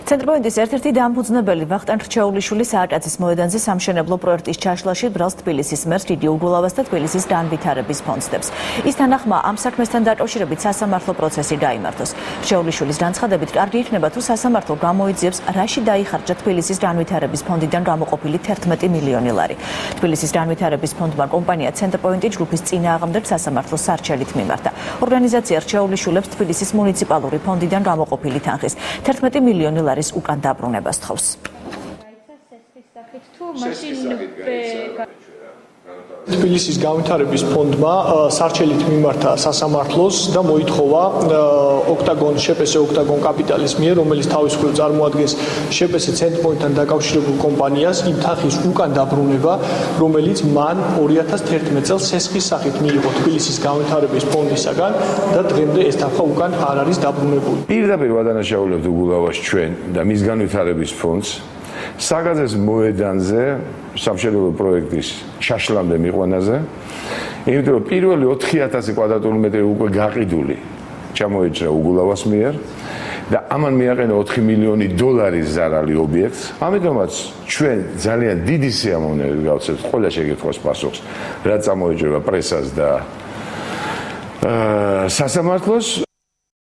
ცენტრპოინტის ერთ-ერთი დამფუძნებელი ვახტანგ რჩეულიშვილი სააკაძის მოედანზე სამშენებლო პროექტის ჩაშლაში ბრალს თბილისის მერს დიდი უგულავას და თბილისის განვითარების ფონდს დებს. ის თანახმა ამ საქმესთან დაკავშირებით სასამართლო პროცესი გაიმართოს. რჩეულიშვილის განცხადებით, კარგი იქნება თუ სასამართლო გამოიძიებს, რაში დაიხარჯა თბილისის განვითარების ფონდიდან გამოყოფილი 11 მილიონი ლარი. თბილისის განვითარების ფონდმა კომპანია ცენტრპოინტი ჯგუფის წინააღმდეგ სასამართლოს სარჩელით მიმართა. ორგანიზაცია რჩეულიშვილებს თბილისის მუნიციპალური ფონდიდან გამოყოფილი თანხის 11 მილიონი ლარის უკან დაბრუნებას თხოვს. თბილისის განვითარების ფონდმა სარჩელით მიმართა სასამართლოს და მოითხოვა ШპС ოქტაგონ კაპიტალის მიერ, რომელიც თავის მხრივ წარმოადგენს ШპС ცენტრპოინტთან დაკავშირებულ კომპანიას, იმ თანხის უკან დაბრუნება, რომელიც მან 2011 წელს სესხის სახით მიიღო თბილისის განვითარების ფონდისაგან და დღემდე ეს თანხა უკან არ არის დაბრუნებული. პირდაპირ ვადანაშაულებთ უგულავას ჩვენ და მის განვითარების ფონდს საგაზეს მოედანზე სამშენებლო პროექტის შაშლამდე მიყვანაზე, იმიტომ რომ პირველი 4000 კვადრატული მეტრი უკვე გაყიდული ჩამოეჭრა უგულავას მიერ და ამან მიაყენა 4 მილიონი დოლარის ზარალი ობიექტს. ამიტომაც ჩვენ ძალიან დიდი სიამოვნებით გავცემთ ყველა შეკითხვას პასუხს, რაც წამოეჭრება პრესას და სასამართლოს.